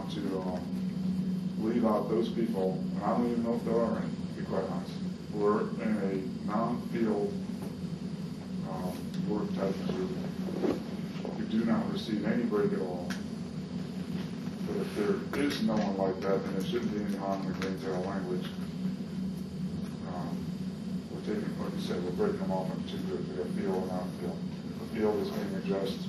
want to leave out those people, and I don't even know if there are any, to be quite honest, who are in a non-field work type group who do not receive any break at all. But if there is no one like that, then there shouldn't be any harm in agreeing to our language. We're taking, like you said, we're breaking them off into two groups. We have field and non-field. The field is being addressed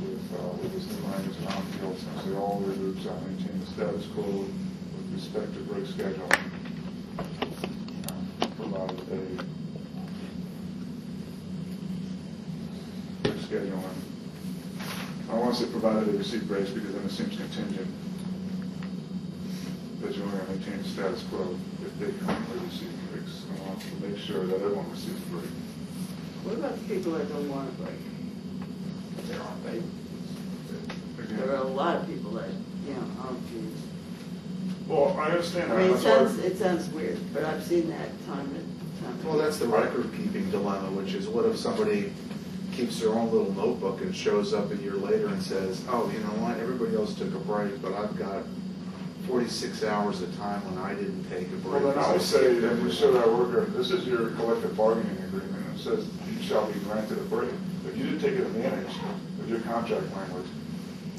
with this new language of non-field, essentially all the groups are maintaining the status quo with respect to break scheduling, provided break scheduling. I don't want to say provided they receive breaks because then it seems contingent that you're going to maintain the status quo if they currently receive breaks. I want to make sure that everyone receives a break. What about the people that don't want a break? There aren't they? There are a lot of people that, oh geez. Well, I understand that. I mean, That's it sounds weird, but I've seen that time and time. Well, that's the record-keeping dilemma, which is what if somebody keeps their own little notebook and shows up a year later and says, oh, you know what, everybody else took a break, but I've got 46 hours of time when I didn't take a break. Well, then I would say that we show that worker, this is your collective bargaining agreement, and it says you shall be granted a break. If you didn't take advantage of your contract language,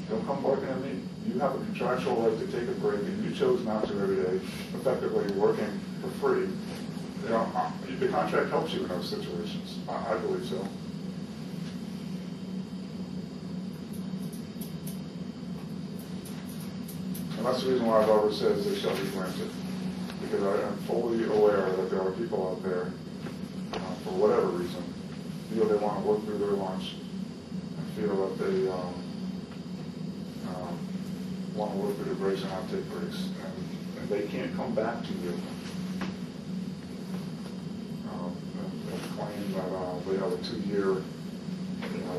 don't come barking at me. You have a contractual right to take a break, and you chose not to every day, effectively working for free. The contract helps you in those situations. I believe so. And that's the reason why Robert says they shall be granted. Because I am fully aware that there are people out there, for whatever reason, feel they want to work through their lunch and feel that they want to work through their breaks and not take breaks. And they can't come back to you and claim that they have a 2-year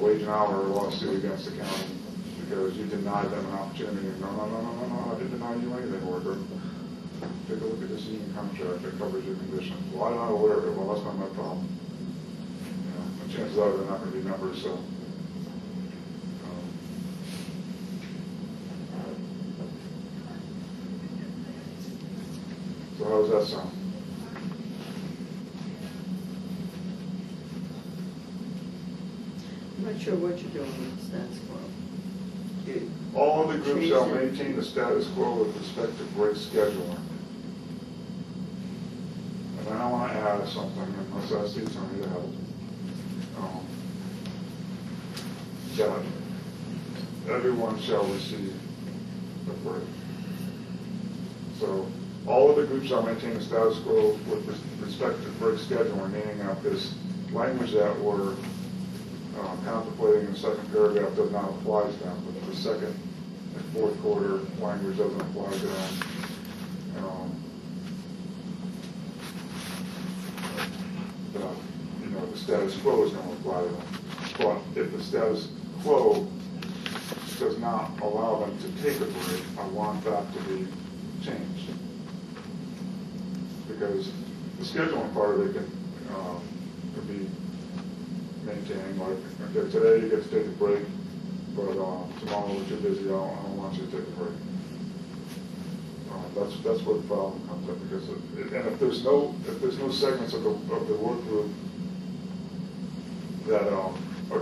wage and hour lawsuit against the county because you denied them an opportunity. No, I didn't deny you anything, worker. Take a look at this union contract that covers your conditions. Well, I'm not aware of it. Well, that's not my problem. And chances are they're not going to be members, so. So how does that sound? I'm not sure what you're doing with the status quo. All of the groups shall maintain the status quo with respect to break scheduling. And then I want to add something, unless I see somebody to help. That everyone shall receive a break. So all of the groups shall maintain the status quo with respect to break scheduling, meaning that this language that we're contemplating in the second paragraph does not apply to them, but the second and fourth quarter language doesn't apply to them. The status quo is going to apply to them. But if the status quo does not allow them to take a break, I want that to be changed. Because the scheduling part of it can be maintained. Like, okay, today you get to take a break, but tomorrow we're too busy, I don't want you to take a break. That's where the problem comes up, because if there's no segments of the work group that are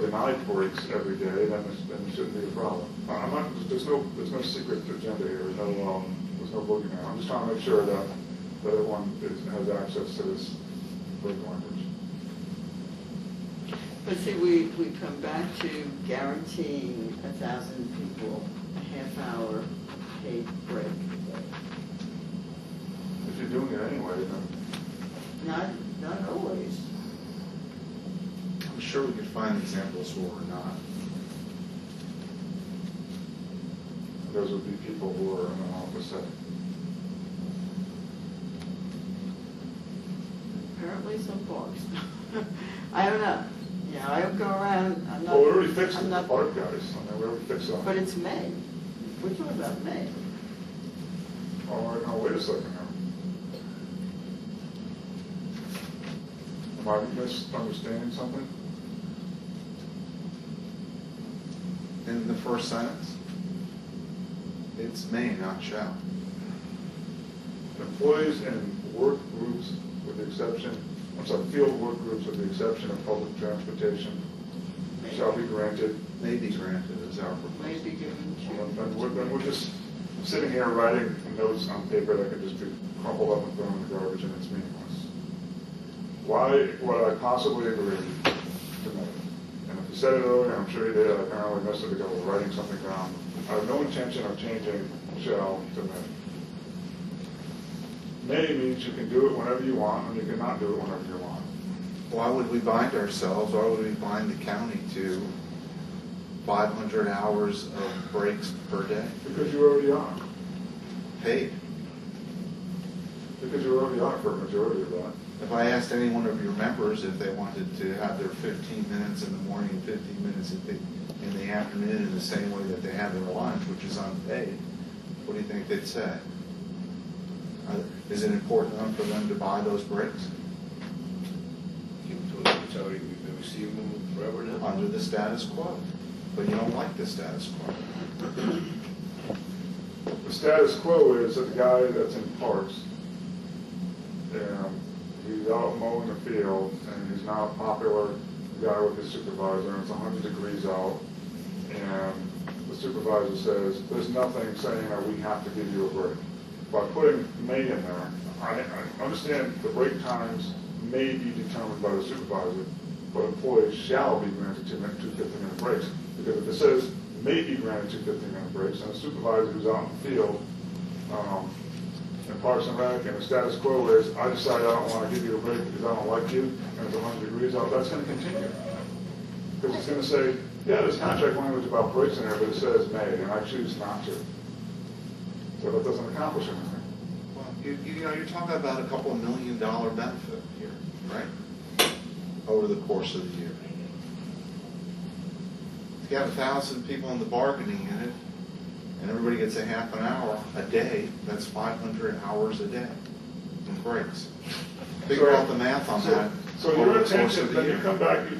denied breaks every day, then it shouldn't be a problem. There's no secret agenda here. There's no boogeyman. I'm just trying to make sure that everyone has access to this break language. But see, we come back to guaranteeing 1,000 people a half-hour paid break. If you're doing it anyway, then Not always. I'm sure we could find examples where we're not. those would be people who are in an office setting. Apparently some parks. I don't know. Yeah, I don't go around. I'm not, Well, we already fixed I'm the not, park guys. I mean, we already fixed that. But it's May. We're talking about May. All right, now wait a second now. Am I misunderstanding something? In the first sentence, It's may, not shall. Employees in work groups with the exception, field work groups with the exception of public transportation shall be granted. May be granted is our May proposal. be given to. Then we're just sitting here writing notes on paper that could just be crumpled up and thrown in the garbage and it's meaningless. Why would I possibly agree to that? And if you said it earlier, I'm sure you did, I apparently missed it because I was writing something down. I have no intention of changing shall to may. May means you can do it whenever you want and you cannot do it whenever you want. Why would we bind ourselves? Why would we bind the county to 500 hours of breaks per day? Because you already are. Paid. Because you already are for a majority of that. If I asked any one of your members if they wanted to have their 15 minutes in the morning and 15 minutes in the afternoon in the same way that they have their lunch, which is unpaid, what do you think they'd say? Is it important enough for them to buy those breaks? Give them to us, it's already, we've been receiving them forever now. Under the status quo. But you don't like the status quo. The status quo is that the guy that's in parks, and he's out mowing the field, and he's not a popular guy with his supervisor, and it's 100 degrees out, and the supervisor says, there's nothing saying that we have to give you a break. By putting may in there, I understand the break times may be determined by the supervisor, but employees shall be granted 2 15-minute breaks. Because if it says may be granted 2 15-minute breaks, and a supervisor who's out in the field, in Parks and Rec, and the status quo is, I decide I don't want to give you a break because I don't like you, and it's 100 degrees out, that's going to continue. Because it's going to say, yeah, there's contract language about breaks in there, but it says may, and I choose not to. So that doesn't accomplish anything. Well, you're talking about a couple $1 million benefit here, right? Over the course of the year. If you have 1,000 people in the bargaining unit, and everybody gets a half an hour a day, that's 500 hours a day in breaks. Figure out the math on that. So over your the course attention, of the then you year. come back, you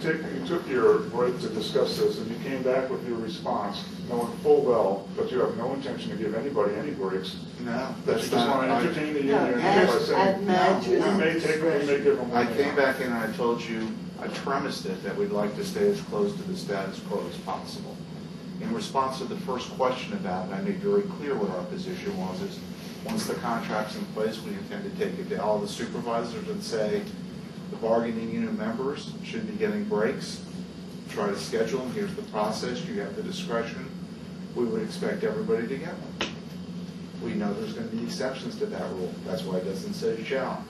took your break to discuss this, and you came back with your response, knowing full well that you have no intention to give anybody any breaks. No, That you that's just not. want to entertain the union No, by as saying, management we may take, we may give them I one. came back in and I told you, I premised it that we'd like to stay as close to the status quo as possible. In response to the first question about it, I made very clear what our position was, is once the contract's in place, we intend to take it to all the supervisors and say, the bargaining unit members should be getting breaks. Try to schedule them. Here's the process. You have the discretion. We would expect everybody to get one. We know there's going to be exceptions to that rule. That's why it doesn't say shall.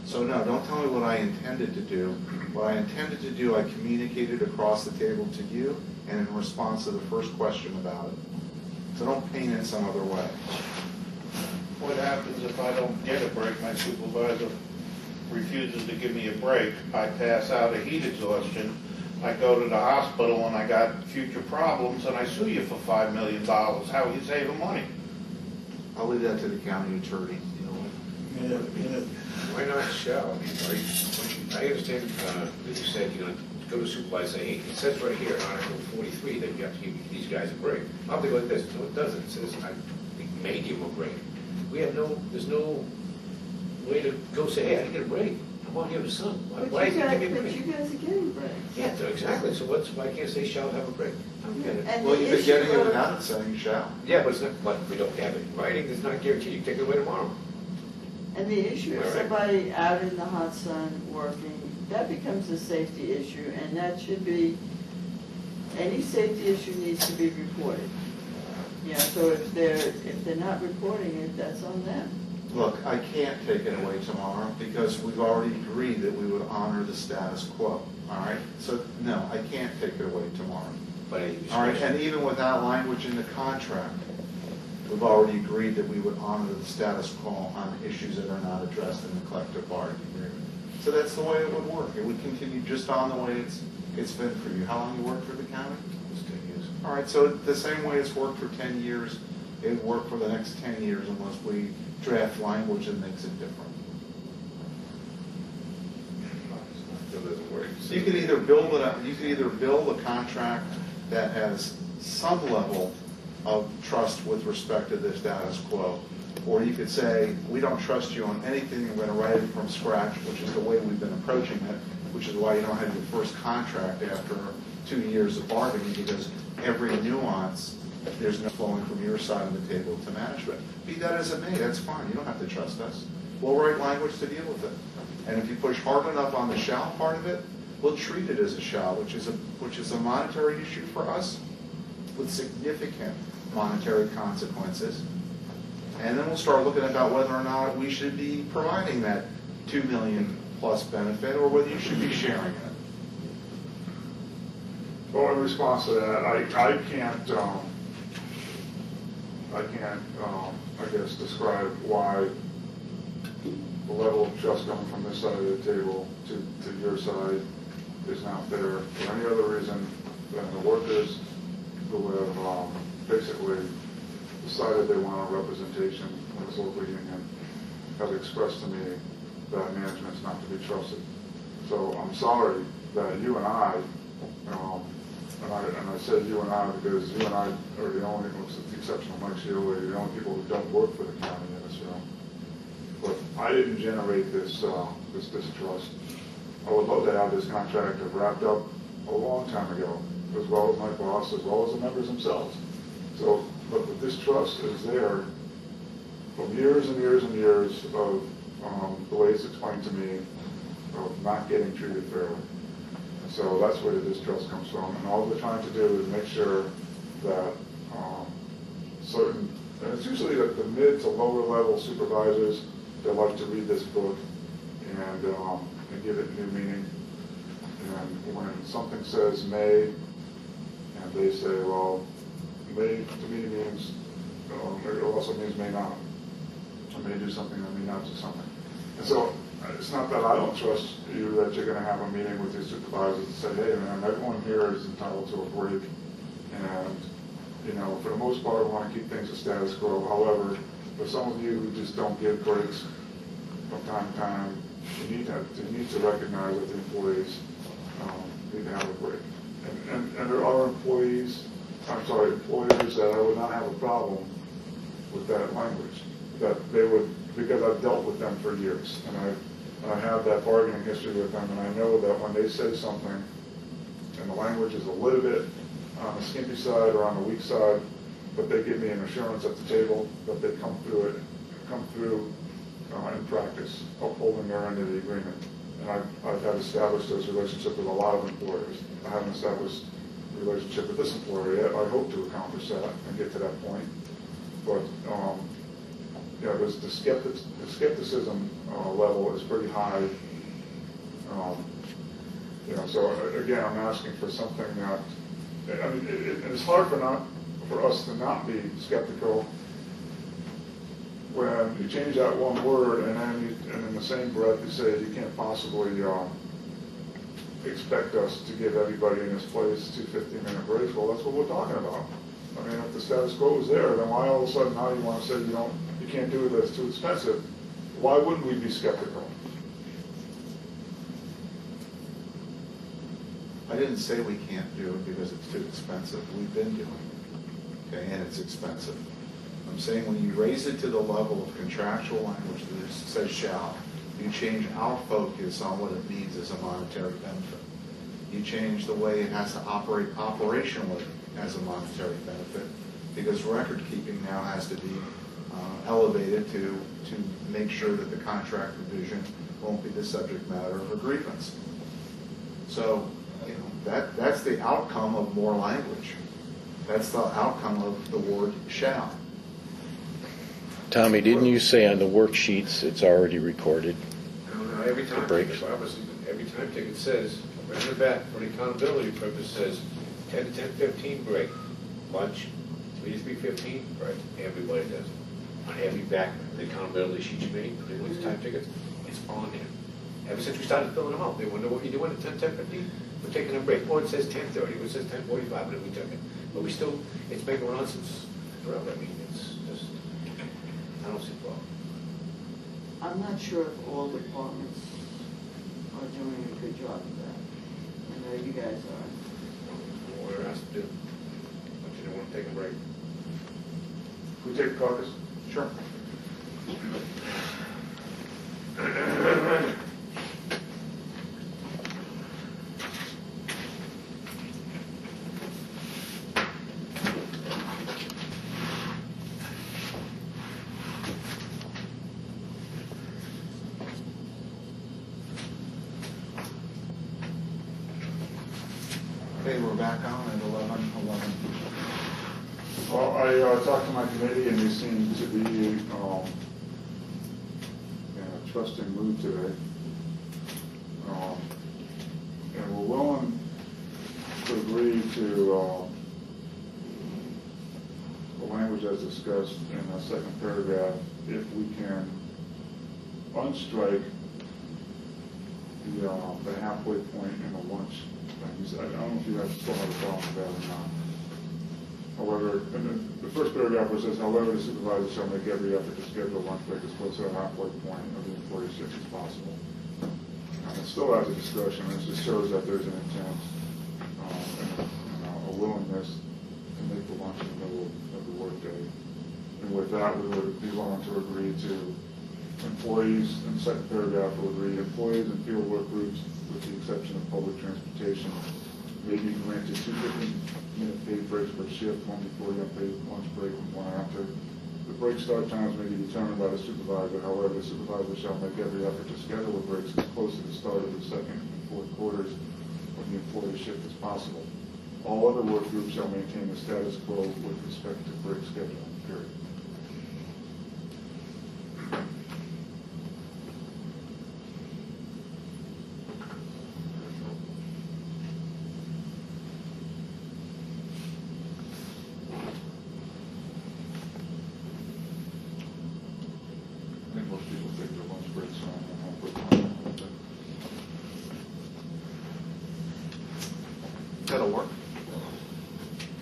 So no, don't tell me what I intended to do. What I intended to do, I communicated across the table to you and in response to the first question about it. So don't paint it some other way. What happens if I don't get a break, my supervisor refuses to give me a break, I pass out a heat exhaustion, I go to the hospital and I got future problems and I sue you for $5 million. How are you saving money? I'll leave that to the county attorney. You know, Why not shall? I mean, I understand that you said you're going to go to supervisor, say, hey, it says right here in Article 43 that you have to give these guys a break. I'll be like this. No, it doesn't. It says I may give them a break. There's no way to go say, hey, I get a break. I'm on here with son. Why But you did you give me a guys break? are getting breaks. Yeah, so exactly. So why can't I say shall have a break? I don't get it. And well, the you've been issue getting it of- without it saying shall. Yeah, but it's not. But we don't have it in writing. It's not guaranteed. You can take it away tomorrow. And the issue of All right. somebody out in the hot sun working, that becomes a safety issue, and that should be, any safety issue needs to be reported. Yeah, so if they're not reporting it, that's on them. Look, I can't take it away tomorrow because we've already agreed that we would honor the status quo, all right? So, no, I can't take it away tomorrow. But All right, and even without language in the contract, we've already agreed that we would honor the status quo on issues that are not addressed in the collective bargaining agreement. So that's the way it would work. It would continue just on the way it's been for you. How long you worked for the county? it's 10 years. All right, so the same way it's worked for 10 years, it would work for the next 10 years unless we draft language that makes it different. Still doesn't work. You could either build a contract that has some level of trust with respect to the status quo. Or you could say, we don't trust you on anything, we're going to write it from scratch, which is the way we've been approaching it, which is why you don't have your first contract after 2 years of bargaining, because every nuance, there's no flowing from your side of the table to management. Be that as it may, that's fine. You don't have to trust us. We'll write language to deal with it. And if you push hard enough on the shall part of it, we'll treat it as a shall, which is a monetary issue for us with significant monetary consequences. And then we'll start looking about whether or not we should be providing that $2 million plus benefit, or whether you should be sharing it. Well, in response to that, I can't, I guess, describe why the level of trust coming from this side of the table to your side is not there for any other reason than the workers who have basically decided they want a representation in this local union have expressed to me that management's not to be trusted. So I'm sorry that you and I, and I said you and I because you and I are the only, with the exception of Mike Shieley, the only people who don't work for the county in this room. But I didn't generate this distrust. I would love to have this contract have wrapped up a long time ago, as well as my boss, as well as the members themselves. So, but the distrust is there from years and years and years of the way it's explained to me of not getting treated fairly. And so that's where the distrust comes from. And all we're trying to do is make sure that certain, and it's usually the mid to lower level supervisors that like to read this book and give it new meaning. And when something says may, and they say, well, may to me means, it also means may not. I may do something, I may not do something. And so it's not that I don't trust you that you're going to have a meeting with your supervisors and say, hey man, everyone here is entitled to a break. And, you know, for the most part, we want to keep things a status quo. However, for some of you who just don't give breaks from time to time, you need to recognize that the employees need to have a break. And there are employees that I would not have a problem with that language, that they would, because I've dealt with them for years, and I have that bargaining history with them, and I know that when they say something, and the language is a little bit on the skimpy side or on the weak side, but they give me an assurance at the table that they come through in practice, upholding their end of the agreement. And I've had established those relationships with a lot of employers. I haven't established a relationship with this employer yet. I hope to accomplish that and get to that point. But you know, the skepticism level is pretty high. You know, so again, I'm asking for something that, I mean, it's hard for us to not be skeptical when you change that one word and then in the same breath you say you can't possibly expect us to give everybody in this place 2 15-minute breaks. Well, that's what we're talking about. I mean, if the status quo is there, then why all of a sudden now you want to say you can't do it, that's too expensive? Why wouldn't we be skeptical? I didn't say we can't do it because it's too expensive. We've been doing it, okay, and it's expensive. I'm saying when you raise it to the level of contractual language that says shall, you change our focus on what it means as a monetary benefit. You change the way it has to operate operationally as a monetary benefit, because record keeping now has to be elevated to make sure that the contract revision won't be the subject matter of a grievance. So, you know, that's the outcome of more language. That's the outcome of the word shall. Tommy, didn't you say on the worksheets it's already recorded? No, every time ticket, every time ticket says, right in the back, for the accountability purpose, says 10 to 10:15 break, lunch, 3 to 3:15, right? Everybody does it. On every back, the accountability sheet you made, for the time tickets, it's on there. Ever since we started filling them out, they wonder what you're doing at 10, 10:15. We're taking a break. Oh, it says 10:30, it says 10:45, and we took it. But we still, it's been going on since forever. I mean, it's just, I don't see a problem. I'm not sure if all departments are doing a good job of that. I know you guys are. What we're asked to do, but you don't want to take a break. We take the caucus? Sure. Okay, we're back on at 11:11. Well, I talked to my committee, and they seem to be in a trusting mood today. And we're willing to agree to the language as discussed in the second paragraph if we can unstrike the halfway point in the lunch things. I don't know if you guys still have a problem with that or not. However, in the first paragraph where it says, however, the supervisor shall make every effort to schedule lunch break as close to the halfway point of the employee's shift as possible. And it still has a discretion, it just shows that there's an intent and a willingness to make the lunch in the middle of the workday. And with that, we would be willing to agree to employees, in the second paragraph, we'll agree employees and field work groups, with the exception of public transportation, may be granted 2 15-minute paid breaks per shift, one before the unpaid lunch break and one after. The break start times may be determined by the supervisor. However, the supervisor shall make every effort to schedule the breaks as close to the start of the second and fourth quarters of the employee's shift as possible. All other work groups shall maintain the status quo with respect to break scheduling, period. I think most people take their lunch breaks on a halfway point. That'll work.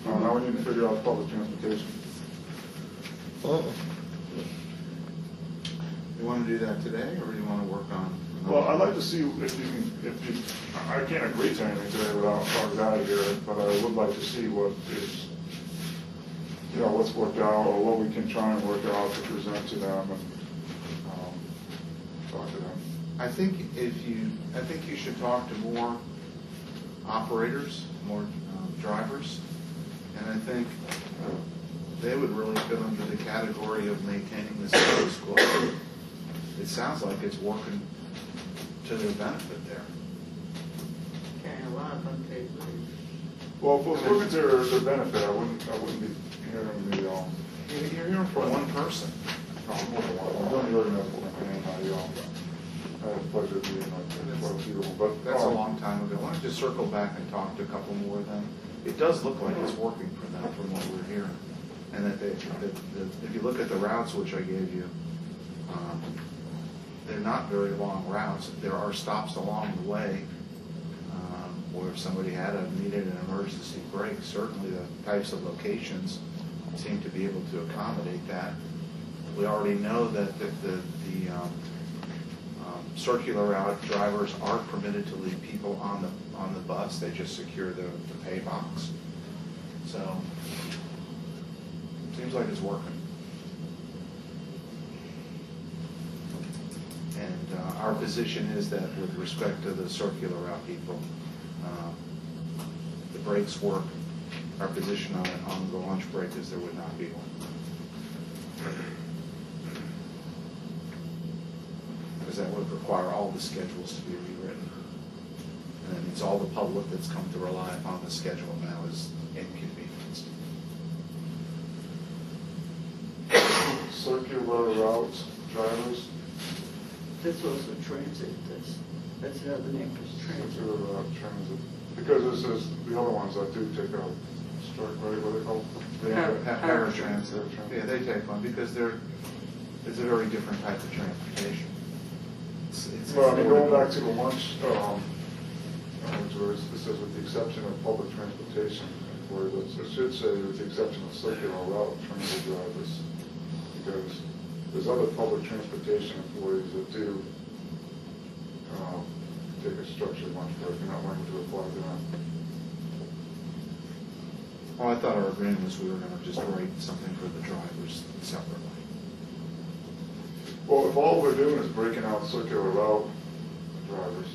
Now we need to figure out public transportation. You want to do that today, or do you want to work on? Well, I'd like to see if you, I can't agree to anything today without talking out of here, but I would like to see what is, what's worked out, or what we can try and work out to present to them and talk to them. I think you should talk to more operators, more drivers, and I think they would really fit under the category of maintaining the status quo. It sounds like it's working to their benefit there. Carrying a lot of unpaid leave. Well, if it was working to their benefit, I wouldn't be hearing the, You're hearing from one person. more than one. I'm doing the organizing campaign, I had the pleasure of being like quite a few of them, but. That's a long time ago. Why don't you circle back and talk to a couple more of them? It does look like it's working for them from what we're hearing. And that if you look at the routes which I gave you, they're not very long routes. There are stops along the way where if somebody needed an emergency break, certainly the types of locations seem to be able to accommodate that. We already know that the circular route drivers are permitted to leave people on the bus. They just secure the pay box. So seems like it's working. And our position is that with respect to the circular route people, the breaks work. Our position on the lunch break is there would not be one. Because that would require all the schedules to be rewritten. And it means all the public that's come to rely upon the schedule now is inconvenienced. Circular routes, drivers, That's also transit, that's another name for transit. circular route, transit, because this is, the other ones that do take a strike, right, what are they called? Paratransit. Yeah, they take one because it's a very different type of transportation. Well, I mean, going back to the lunch, it says with the exception of public transportation employees, it should say with the exception of circular route transit drivers, because there's other public transportation employees that do take a structured lunch break, and that language would apply to them. Well, I thought our agreement was we were gonna just write something for the drivers separately. Well, if all we're doing is breaking out circular route drivers,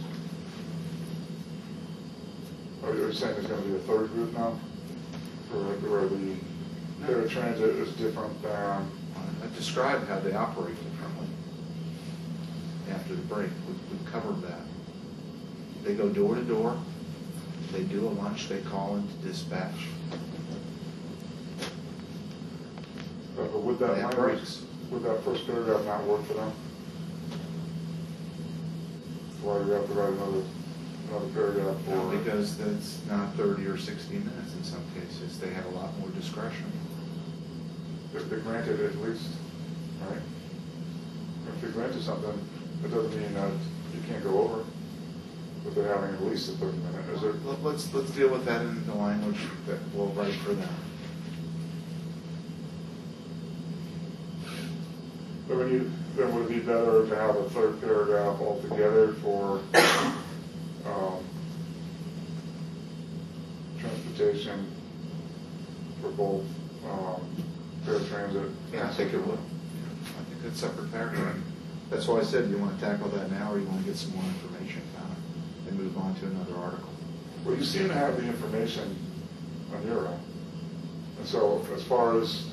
are you saying there's gonna be a third group now? Where the paratransit is different than, I described how they operate differently after the break. We covered that. They go door to door. They do a lunch. They call into dispatch. but would They that have language, breaks. would that first paragraph not work for them? Why do we have to write another paragraph for? No, because that's not 30 or 60 minutes in some cases. They have a lot more discretion. If they granted at least, right? If they granted something, it doesn't mean that you can't go over, but they're having at least a 30-minute, is there? Let's deal with that in the language that we'll write for them. But then would it be better to have a third paragraph altogether for, transportation for both, paratransit? Yeah, I think it would. I think it's a separate paragraph. That's why I said, do you want to tackle that now, or you want to get some more information about it and move on to another article? Well, you seem to have the information on your end. And so as far as,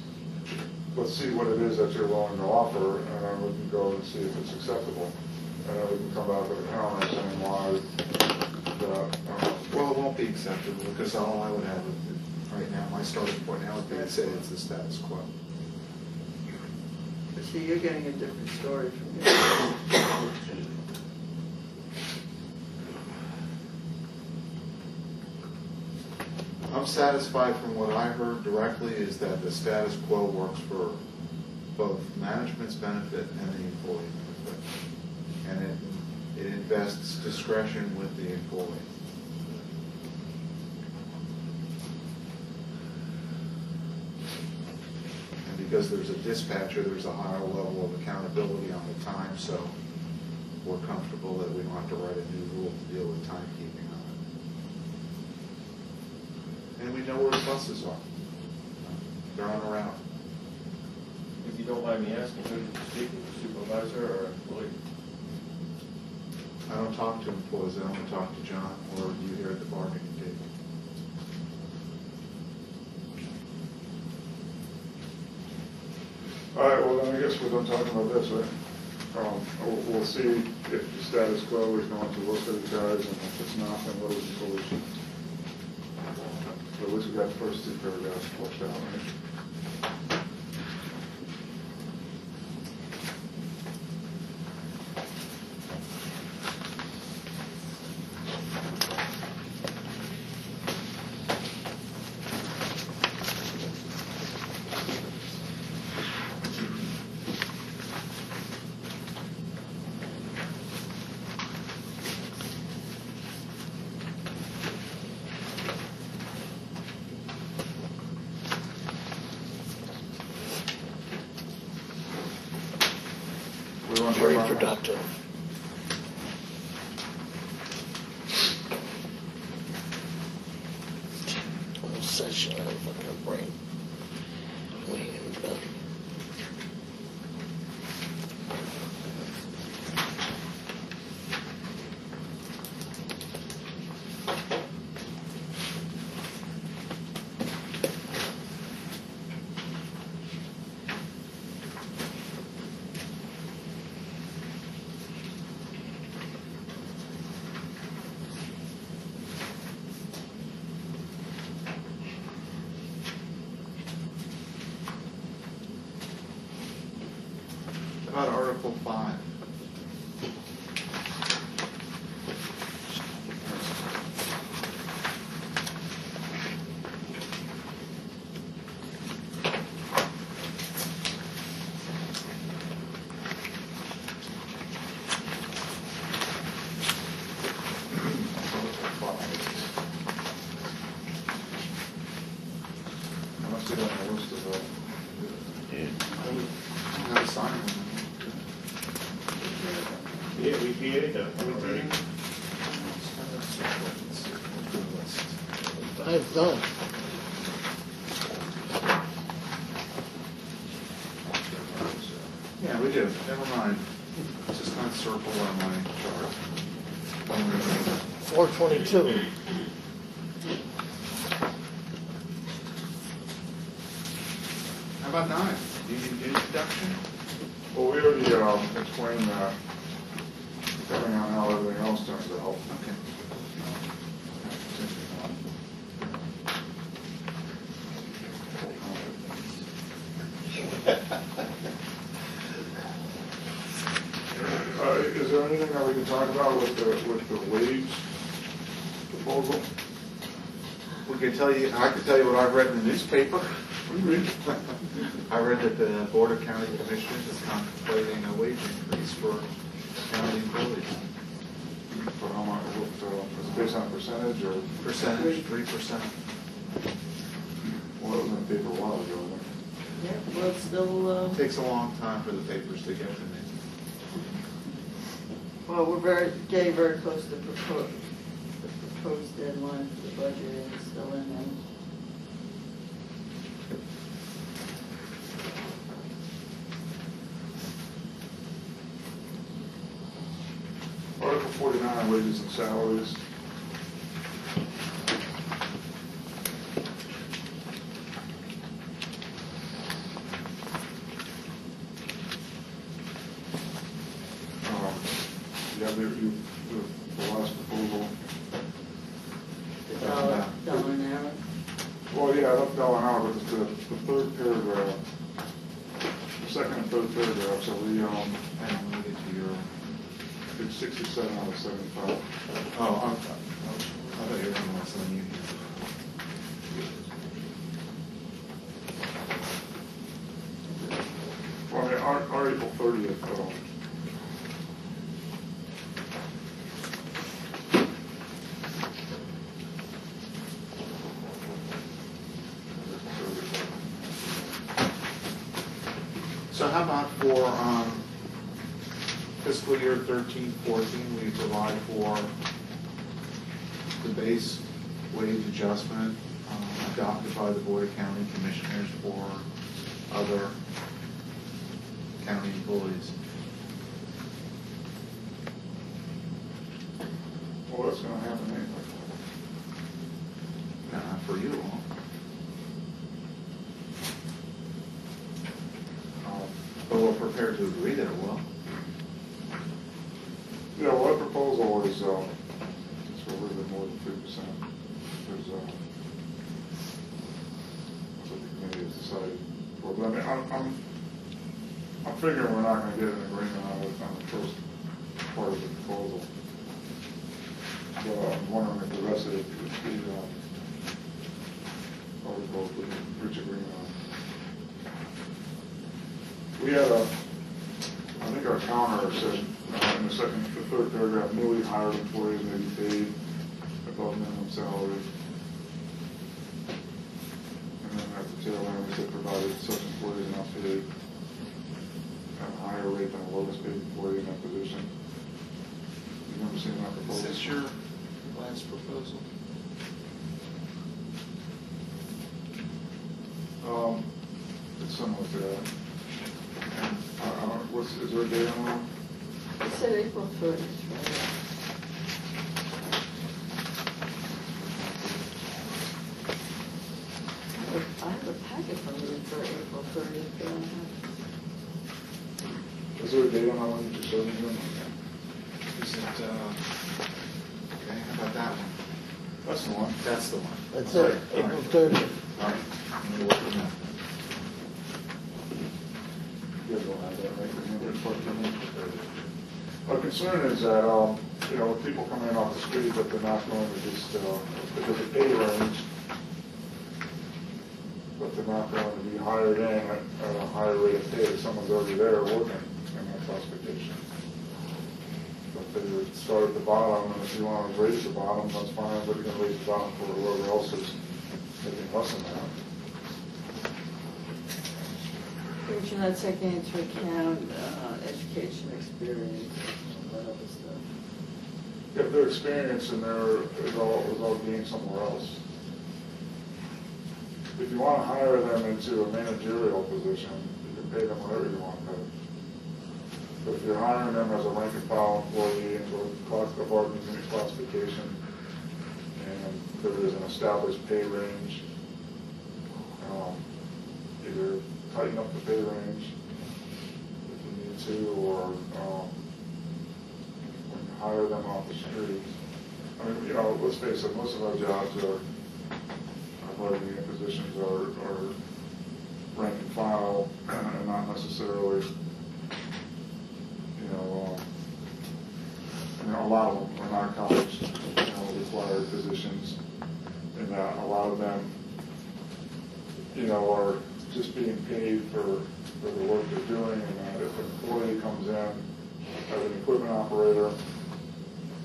let's see what it is that you're willing to offer, and then we can go and see if it's acceptable. And then we can come back with a counter saying why that, Well, it won't be acceptable, because all I would have right now, my starting point now would be to say it's the status quo. But see, you're getting a different story from me. I'm satisfied from what I heard directly is that the status quo works for both management's benefit and the employee benefit. And it invests discretion with the employee. And because there's a dispatcher, there's a higher level of accountability on the time, so we're comfortable that we don't have to write a new rule to deal with timekeeping on it. And we know where the buses are. They're on a route. If you don't mind me asking, who did you speak with, the supervisor or employee? I don't talk to employees, I only talk to John or you here at the bargaining table. all right, well, then I guess we're done talking about this, right? We'll see if the status quo is going to work for the guys, and if it's not, then what is the solution? So at least we got the first two paragraphs flushed out, right? We want to Very hear about- productive. Whole session out of fucking brain. We ain't done. About Article 5. I must have done a list of, I have a sign one. Yeah, we created that already. I've done. Yeah, we do. Never mind. It's just not circle on my chart. 422. How about 9? Union dues deduction? Well, we already explained that, depending on how everything else turns out. Okay. Is there anything that we can talk about with the wage proposal? We can tell you, I can tell you what I've read in the newspaper. I read that the Board of County Commissioners is contemplating a wage increase for county employees. For how much, is it based on percentage or? Percentage, 3%. Well, it was in the paper a while ago. Yeah, well, it's still, Takes a long time for the papers to get to me. well, we're getting very close to the proposed deadline for the budget, and it's still in there. Article 49, wages and salaries. Yeah, the last proposal. The dollar an hour. Well, yeah, I left that one out, but it's the third paragraph, the second and third paragraph, so we, And when we get to your, it's 67 out of 75. oh, I thought you were talking about something you. Well, I mean, Article 30th, So how about for fiscal year 13-14, we provide for the base wage adjustment adopted by the Board of County Commissioners for other county employees? well, that's gonna happen anyway. Not for you all. But we're prepared to agree that it will. Yeah, well, that proposal is, it's a little bit more than 3%. There's, that's what the committee has decided. Well, but I mean, I'm figuring we're not gonna get an agreement on it on the first part of the proposal. So I'm wondering if the rest of it, the articles we can reach agreement on. We had I think our counter said in the third paragraph, newly hired employees may be paid above minimum salary. And then at the tail end, we said provided such employees are not paid at a higher rate than the lowest paid employee in that position. You remember seeing that proposal? Is this your last proposal? It's similar to that. Is there a date on that? It said April 30th, right? I have a packet from you for April 30th. Is there a date on that one you just showed me? Is it, okay, how about that one? That's the one. That's the one. That's it, April 30th. All right, let me work on that. You guys will have that, right? Remember it's what you need. Our concern is that, you know, people coming in off the street, that they're not going to just, because of pay range, but they're not going to be hired in at a higher rate of pay if someone's already there working in that classification. But they would start at the bottom, and if you want to raise the bottom, that's fine, but you're going to raise the bottom for whoever else is making less than that. But you're not taking into account education, experience, all that other stuff. If their experience in there is all gained somewhere else. If you want to hire them into a managerial position, you can pay them whatever you want to pay. But if you're hiring them as a rank and file employee into a bargaining unit classification, and there is an established pay range, either tighten up the pay range if you need to, or when you hire them off the street. I mean, let's face it, most of our jobs are bargaining unit positions are rank and file, and not necessarily, a lot of them are not college required positions, and a lot of them, are just being paid for the work they're doing, and that if an employee comes in as an equipment operator,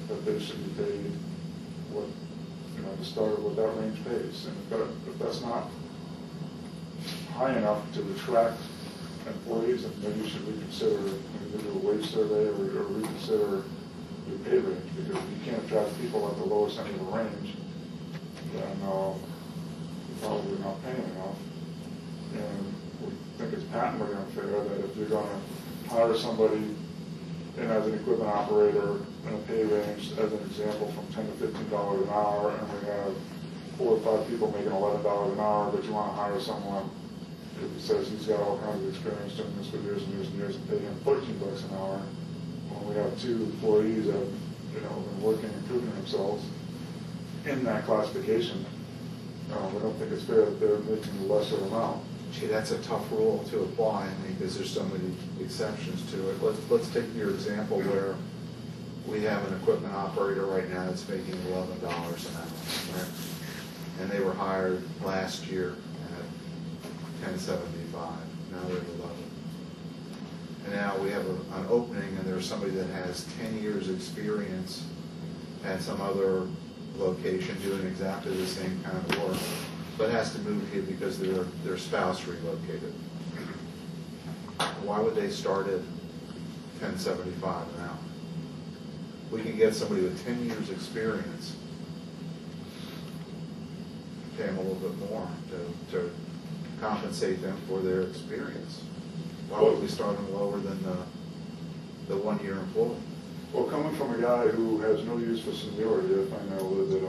that they should be paid what, to start with what that range pays. And if that's not high enough to attract employees, then maybe you should reconsider, maybe do a wage survey or reconsider your pay range, because if you can't attract people at the lowest end of the range, then you're probably not paying enough. And we think it's patently unfair that if you're going to hire somebody in as an equipment operator in a pay range, as an example, from $10 to $15 an hour, and we have 4 or 5 people making $11 an hour, but you want to hire someone who says he's got all kinds of experience doing this for years and years and years, and pay him $13 an hour, when we have 2 employees that have been working and proving themselves in that classification. We don't think it's fair that they're making a lesser amount. Gee, that's a tough rule to apply, because there's so many exceptions to it. Let's take your example where we have an equipment operator right now that's making $11 an hour, right? And they were hired last year at $10.75. Now they're at $11. And now we have an opening, and there's somebody that has 10 years experience at some other location doing exactly the same kind of work, but has to move here because their spouse relocated. Why would they start at $10.75 an hour? We can get somebody with 10 years experience, pay them a little bit more to compensate them for their experience. Why would we start them lower than the 1-year employee? Well, coming from a guy who has no use for seniority, I find that a little bit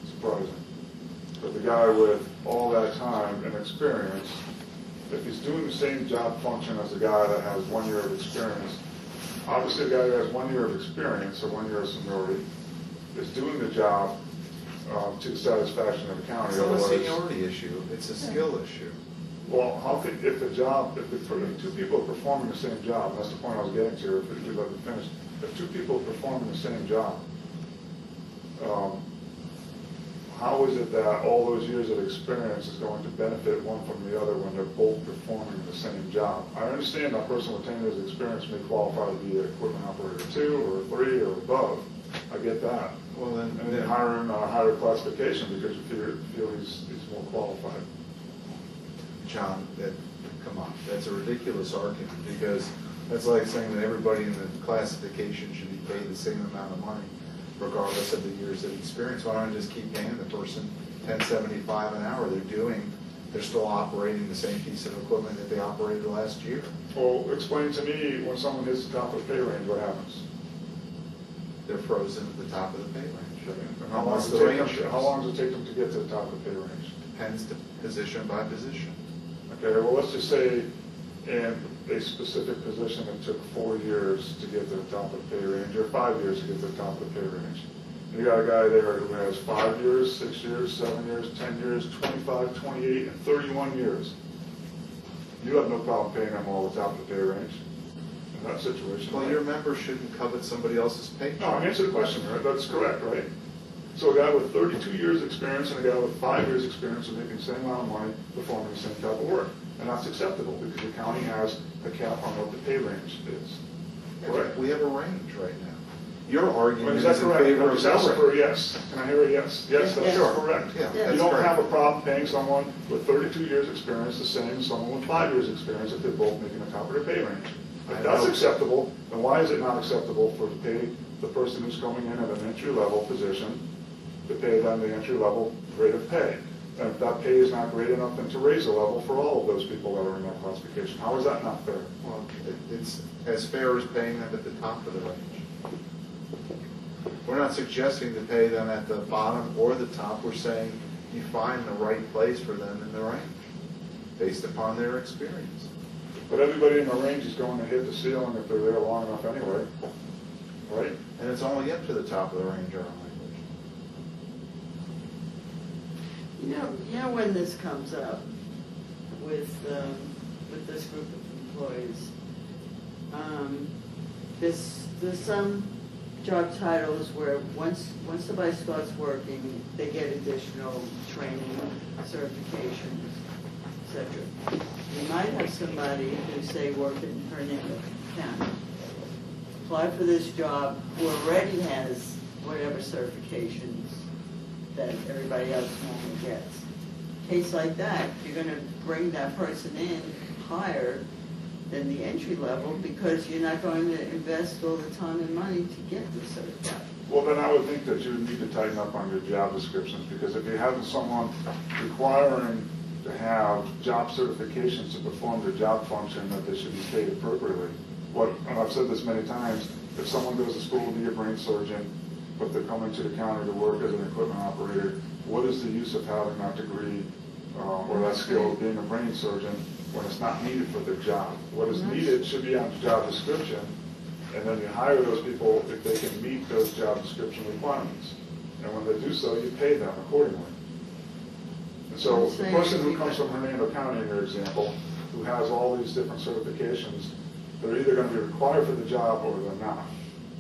surprising. But the guy with all that time and experience, if he's doing the same job function as a guy that has 1 year of experience, obviously the guy who has 1 year of experience or 1 year of seniority is doing the job to the satisfaction of the county. It's not a seniority issue, it's a skill issue. Well, how could, if 2 people are performing the same job, that's the point I was getting to, if you'd let me finish, if 2 people are performing the same job, how is it that all those years of experience is going to benefit one from the other when they're both performing the same job? I understand a person with 10 years of experience may qualify to be an equipment operator 2 or 3 or above. I get that. Well, then hire him a higher classification because you feel he's more qualified. John, come on, that's a ridiculous argument, because that's like saying that everybody in the classification should be paid the same amount of money, regardless of the years of experience. Why don't I just keep paying the person $10.75 an hour? They're still operating the same piece of equipment that they operated last year. Well, explain to me, when someone hits the top of the pay range, what happens? They're frozen at the top of the pay range. And how long does it take them to get to the top of the pay range? Depends position by position. Okay, well, let's just say in a specific position it took 4 years to get to the top of the pay range, or 5 years to get to the top of the pay range. You got a guy there who has 5 years, 6 years, 7 years, 10 years, 25, 28, and 31 years. You have no problem paying them all the top of the pay range in that situation. Well, right? your members shouldn't covet somebody else's paycheck. No, answer the question, right? That's correct, right? So a guy with 32 years experience and a guy with 5 years experience are making the same amount of money performing the same type of work. And that's acceptable because the county has a cap on what the pay range is. Correct? We have a range right now. Your argument Is is that in correct? favor I'm of just asking for a lowering. yes. Can I hear a yes? Yes, that's Sure. correct. Yeah, You that's don't correct. have a problem paying someone with 32 years experience the same as someone with 5 years experience if they're both making the top of their pay range. If that's acceptable, then why is it not acceptable to pay the person who's coming in at an entry-level position to pay them the entry-level rate of pay? And if that pay is not great enough, then to raise the level for all of those people that are in that classification. How is that not fair? Well, it's as fair as paying them at the top of the range. We're not suggesting to pay them at the bottom or the top. We're saying you find the right place for them in the range, based upon their experience. But everybody in the range is going to hit the ceiling if they're there long enough anyway, right? And it's only up to the top of the range, our language. You know when this comes up with this group of employees, there's some job titles where once somebody starts working, they get additional training, certifications, etc. You might have somebody who, say, worked in Hernando County, apply for this job, who already has whatever certifications that everybody else normally gets. Case like that, you're going to bring that person in higher than the entry level because you're not going to invest all the time and money to get the certificate. Well, then I would think that you would need to tighten up on your job descriptions, because if you're having someone requiring to have job certifications to perform their job function, that they should be paid appropriately. And I've said this many times, if someone goes to school to be a brain surgeon, but they're coming to the county to work as an equipment operator, what is the use of having that degree or that skill of being a brain surgeon when it's not needed for their job? What is needed should be on the job description, and then you hire those people if they can meet those job description requirements. And when they do so, you pay them accordingly. And so the person who comes from Hernando County, in your example, who has all these different certifications, they're either going to be required for the job or they're not.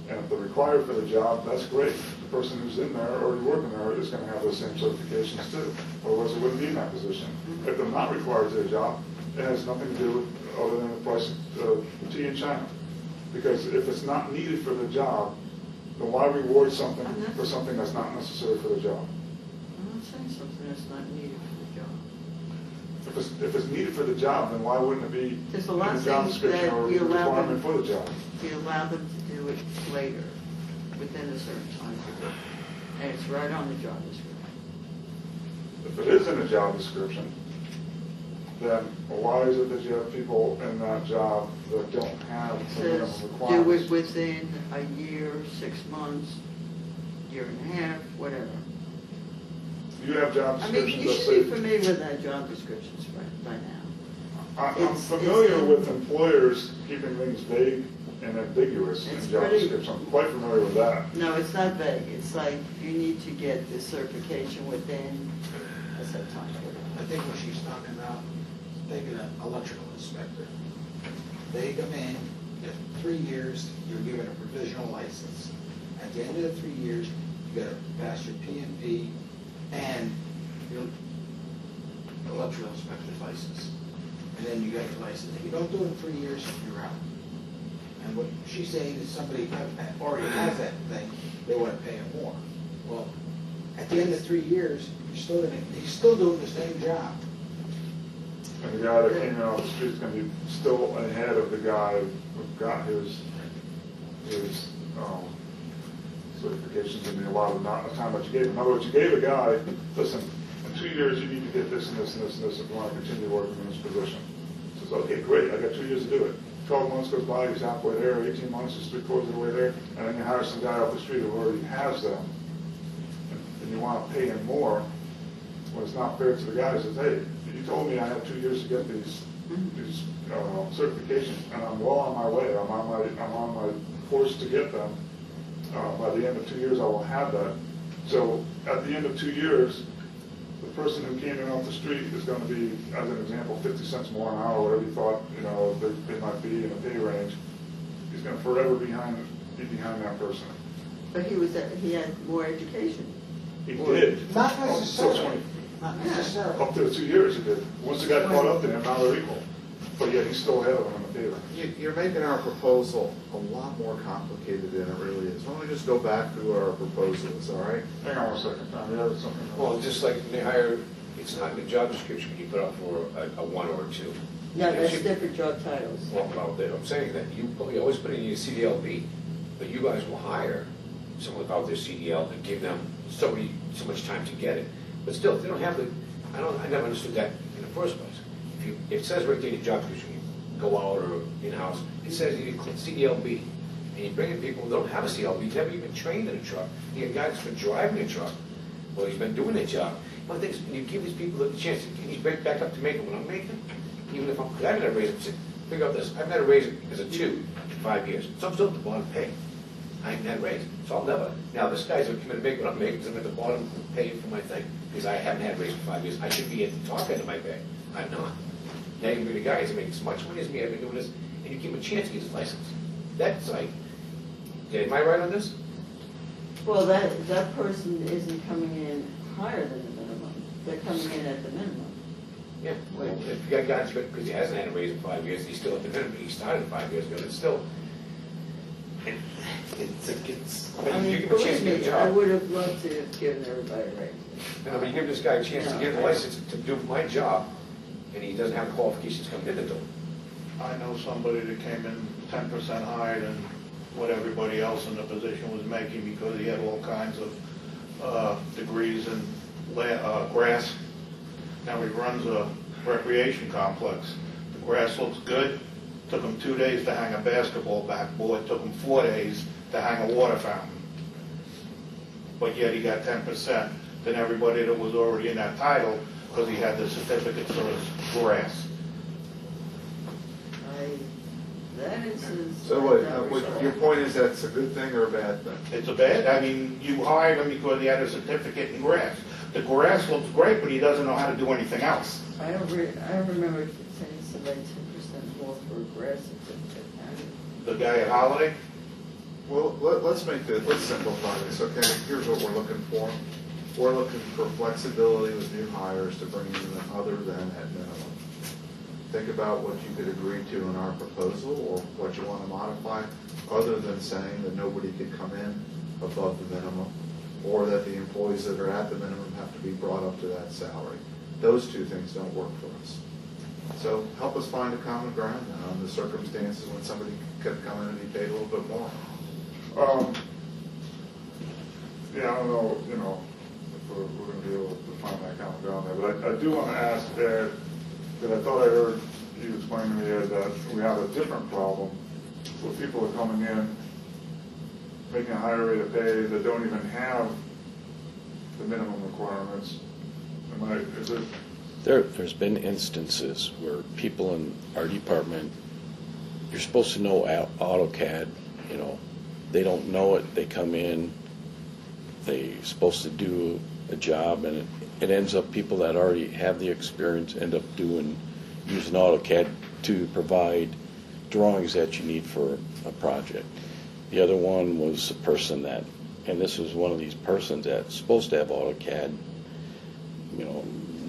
And if they're required for the job, that's great. The person who's in there, already working there, is going to have those same certifications too. Otherwise, they wouldn't be in that position. If they're not required to do a job, it has nothing to do with other than the price of tea in China. Because if it's not needed for the job, then why reward something for something that's not necessary for the job? I'm not saying something that's not needed for the job. If it's needed for the job, then why wouldn't it be There's a in lot the of job things description that or you allow requirement them, for the job? you allow them to do it later, within a certain time period. And it's right on the job description. If it is in a job description, then why is it that you have people in that job that don't have It the minimum says do it requirements? within a year, 6 months, year and a half, whatever. You have job I mean, descriptions you that should be say, familiar with that job descriptions by now. I'm it's familiar in- with employers keeping things vague and ambiguous It's in job pretty- descriptions. I'm quite familiar with that. No, it's not vague. It's like you need to get this certification within a set time period. I think what she's talking about, take an electrical inspector. They come in, if 3 years, you're given a provisional license. At the end of the 3 years, you gotta pass your P&P and your electrical inspector's license. And then you get your license. If you don't do it in 3 years, you're out. And what she's saying is somebody already has that thing, they wanna pay him more. Well, at the end of 3 years, he's still doing the same job. And the guy that came in off the street is going to be still ahead of the guy who got his certifications in the allotted amount of time that you gave him. In other words, you gave a guy, listen, in 2 years you need to get this and this and this and this if you want to continue working in this position. He says, okay, great, I got 2 years to do it. 12 months goes by, he's halfway there, 18 months, he's 3/4 of the way there, and then you hire some guy off the street who already has them, and you want to pay him more, when it's not fair to the guy who says, hey, you told me I had 2 years to get these certifications, and I'm well on my way. I'm on my course to get them. By the end of 2 years, I will have that. So at the end of 2 years, the person who came in off the street is going to be, as an example, 50 cents more an hour, whatever you thought, they might be in a pay range. He's going to forever be behind that person. But he had more education. He did. Not Until necessarily. Not necessarily. Up to 2 years he did. Once it got caught up to him, now they're equal. But yet he's still ahead of him in the pay range. You're making our proposal a lot more complicated than it really is. Why don't we just go back to our proposals, all right? Hang on 1 second, Tom, you have something? Well, just like they hire, it's not in the job description, you put up for a 1 or a 2. No, that's different job titles. Well, I'm saying that you always put in your CDLB, but you guys will hire someone without their CDL and give them so much time to get it. But still, if they don't have I never understood that in the first place. If it says right there in your job description, you go out or in-house, it says you click CDLB. And you bring in people who don't have a CDLB, he's never even trained in a truck. You get a guy that's been driving a truck, well, he's been doing a job. One thing is, when you give these people the chance, can you break back up to making what I'm making? Even if I'm, I haven't had a raise, figure out this, I've had a raise as a 2 in 5 years, so I'm still at the bottom pay. I haven't had a raise, so I'll never. Now, this guy's going to come in and make what I'm making, because I'm at the bottom paying for my thing. Because I haven't had a raise for 5 years, I should be at the top end of my pay. I'm not. Now you can be the guy who's making as much money as me, I've been doing this, and you give him a chance to get his license. That's like, okay, am I right on this? Well, that person isn't coming in higher than the minimum. They're coming in at the minimum. Yeah, well, if you got guys, because he hasn't had a raise in 5 years, he's still at the minimum, he started 5 years ago, it's still, it's, I you mean, give him a chance to believe get a me, job. I would have loved to have given everybody a raise. No, but you give this guy a chance to get a license to do my job, and he doesn't have the qualifications coming in the door. I know somebody that came in 10% higher than what everybody else in the position was making because he had all kinds of degrees in grass. Now he runs a recreation complex. The grass looks good. Took him 2 days to hang a basketball backboard. Took him 4 days to hang a water fountain. But yet he got 10% than everybody that was already in that title because he had the certificate for his grass. That is. So what, your point is that's a good thing or a bad thing? It's a bad, I mean, you hired him because he had a certificate in grass. The grass looks great, but he doesn't know how to do anything else. I don't remember saying somebody 10% more for a grass certificate. The guy at Holiday, Well, let's simplify this, okay? Here's what we're looking for. We're looking for flexibility with new hires to bring in other than at minimum. Think about what you could agree to in our proposal or what you want to modify, other than saying that nobody could come in above the minimum, or that the employees that are at the minimum have to be brought up to that salary. Those two things don't work for us. So help us find a common ground on the circumstances when somebody could come in and be paid a little bit more. Yeah, I don't know, if we're going to be able to find that common ground there, but I do want to ask Ed, because I thought I heard you explain to me, Ed, that we have a different problem where people are coming in, making a higher rate of pay that don't even have the minimum requirements. Is it? There's been instances where people in our department, you're supposed to know AutoCAD, they don't know it, they come in, they're supposed to do a job, and it ends up people that already have the experience end up using AutoCAD to provide drawings that you need for a project. The other one was a person that, and this was one of these persons that's supposed to have AutoCAD,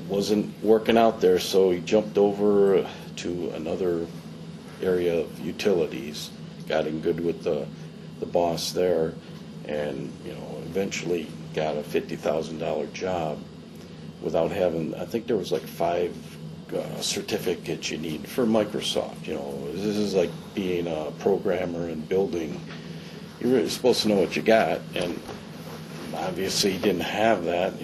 wasn't working out there, so he jumped over to another area of utilities, got in good with the boss there, and eventually got a $50,000 job without having, I think there was like 5 certificates you need for Microsoft. This is like being a programmer and building. You're really supposed to know what you got, and obviously he didn't have that.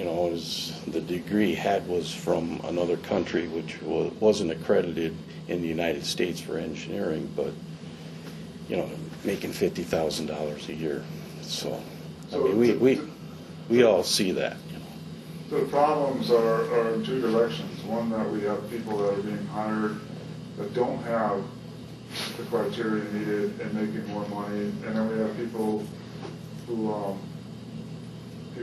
The degree he had was from another country, which wasn't accredited in the United States for engineering, but making $50,000 a year. So I mean, we all see that. So the problems are in two directions. One, that we have people that are being hired that don't have the criteria needed and making more money, and then we have people who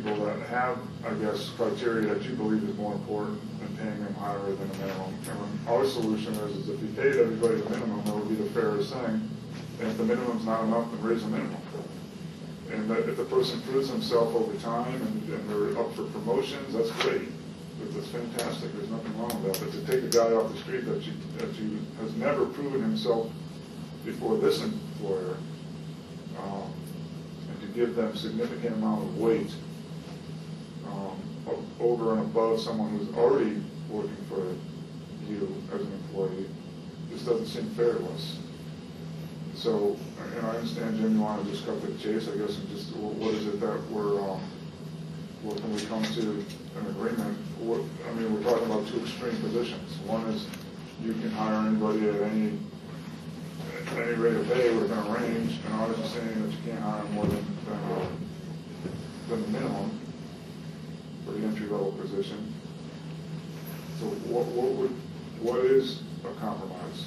that have, I guess, criteria that you believe is more important and paying them higher than the minimum. And our solution is if you paid everybody the minimum, that would be the fairest thing. And if the minimum's not enough, then raise the minimum. And if the person proves himself over time and they're up for promotions, that's great. That's fantastic. There's nothing wrong with that. But to take a guy off the street that has never proven himself before this employer, and to give them significant amount of weight over and above someone who's already working for you as an employee, this doesn't seem fair to us. So, and I understand, Jim, you want to just cut to the chase, I guess, and just, what is it that well, can we come to an agreement? I mean, we're talking about two extreme positions. One is you can hire anybody at any rate of pay within a range, and ours is saying that you can't hire more than the minimum for the entry-level position. So what is a compromise?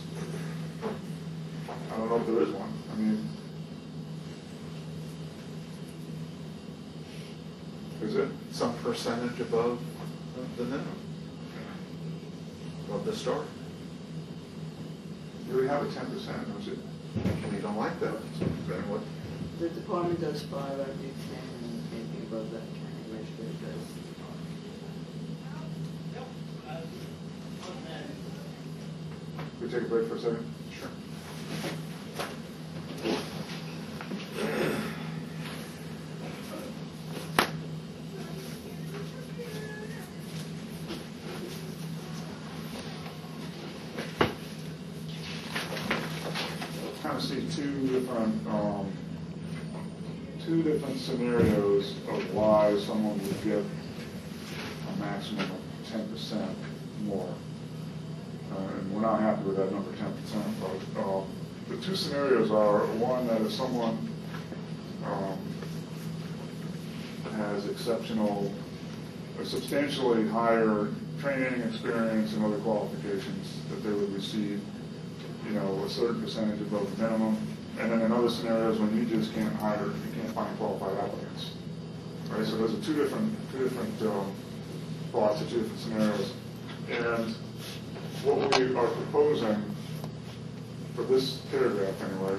I don't know if there is one. I mean, is it? Some percentage above the minimum, above the start. You already have a 10%, don't you? We don't like that. Then what? The department does 5, I do 10, and anything above that, county administrator does. Can we take a break for a second? Sure. Kind of see two different scenarios of why someone would get a maximum of 10% more. And we're not happy with that number, 10%. But the two scenarios are, one, that if someone has substantially higher training, experience, and other qualifications, that they would receive, a certain percentage above the minimum. And then in other scenarios, when you just can't hire, you can't find qualified applicants. Right? So those are two different thoughts, or two different scenarios. And what we are proposing for this paragraph, anyway,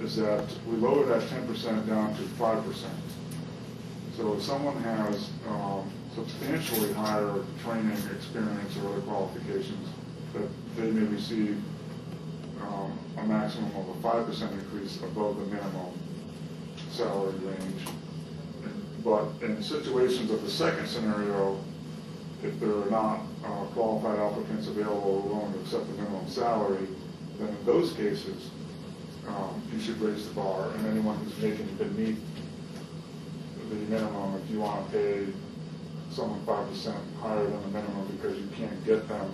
is that we lower that 10% down to 5%. So if someone has substantially higher training, experience, or other qualifications, that they may receive a maximum of a 5% increase above the minimum salary range. But in situations of the second scenario, if there are not qualified applicants available who are willing to accept the minimum salary, then in those cases, you should raise the bar, and anyone who's making beneath the minimum, if you want to pay someone 5% higher than the minimum because you can't get them,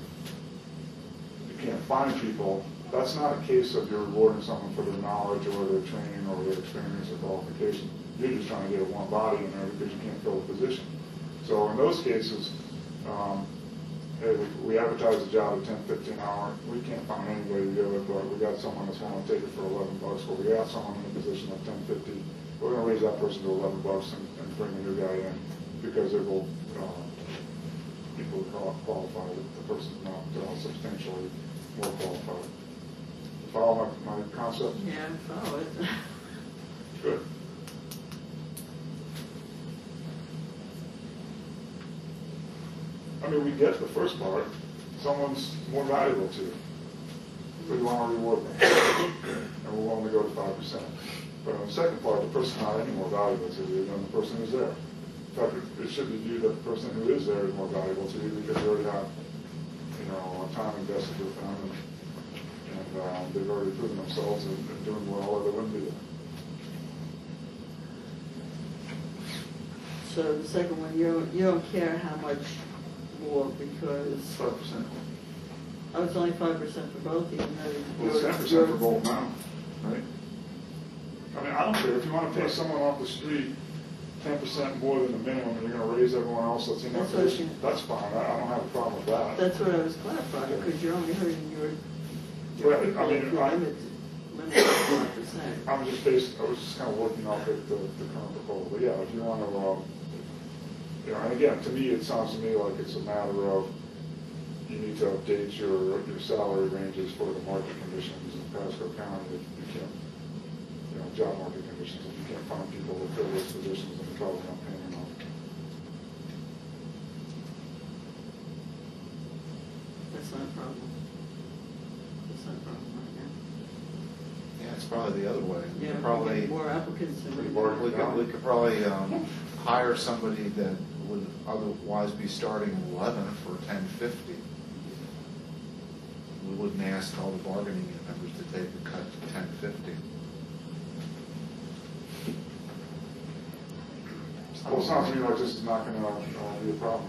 you can't find people, that's not a case of you're rewarding someone for their knowledge or their training or their experience or qualification. You're just trying to get a warm body in there because you can't fill the position. So in those cases, hey, we advertise the job at $10.50 an hour. We can't find anybody to do it, but we got someone that's willing to take it for $11. Or we got someone in a position at $10.50. We're going to raise that person to $11 and bring a new guy in because it will people qualify. The person's not substantially more qualified. Follow my concept? Yeah, follow it. Good. I mean, we get the first part. Someone's more valuable to you. So we want to reward them. And we're willing to go to 5%. But on the second part, the person's not any more valuable to you than the person who's there. In fact, it should be viewed that the person who is there is more valuable to you because you already have, time invested with them. And they've already proven themselves and doing well, or they wouldn't be there. So the second one, you don't care how much more because 5%. oh, it's only 5% for both, even though Well, it's 10% for both now, right? I mean, I don't care if you want to pay someone off the street 10% more than the minimum, and you're going to raise everyone else that's in that That's what position. That's fine. I don't have a problem with that. That's what I was clarifying, because you're only hurting your Right, people I mean, if you limit it to 5%. I was just kind of working off the current proposal. But yeah, if you want to, and again, to me, it sounds to me like it's a matter of you need to update your salary ranges for the market conditions in Pasco County. If you can't, job market conditions, if you can't find people to fill those positions, then you're probably not paying enough. That's not a problem. That's not a problem right now. Yeah, it's probably the other way. We Yeah, could we probably, get more applicants than we could probably hire somebody that would otherwise be starting at 11 for 10.50. We wouldn't ask all the bargaining unit members to take a cut to 10.50. Well, Well, it sounds to me like this is not gonna be a problem.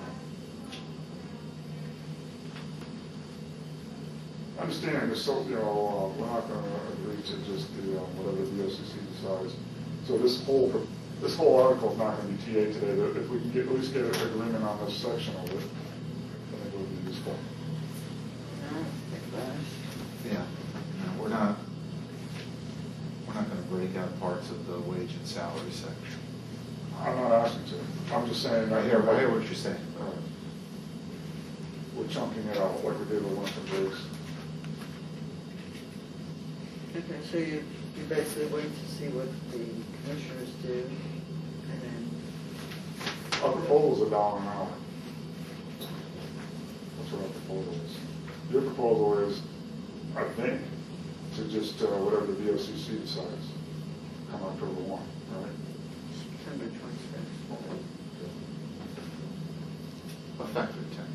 Understanding this, so, you know, we're not gonna agree to just the, whatever the OCC decides. So this whole article is not gonna be TA today, but if we can at least get an agreement on this section of it, I think it would be useful. Yeah, no, we're not gonna break out parts of the wage and salary section. I'm not asking to, I'm just saying. I hear what you're saying. We're chunking it out like we did with Winston Briggs. Okay, so you basically wait to see what the commissioners do, and then, Our proposal is $1 an hour. That's what our proposal is. Your proposal is, I think, to just, whatever the VOCC decides, come October 1, right? September 26th. Effective 10.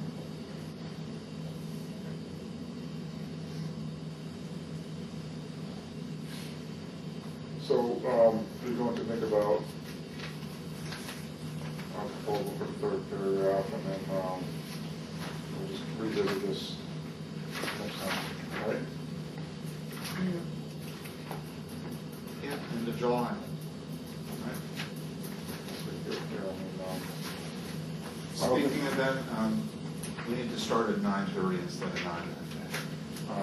So, you're going to think about our proposal for the third paragraph, and then, we'll just revisit this next time, right? Yeah, end of July. Right. Speaking of that, we need to start at 9:30 instead of 9.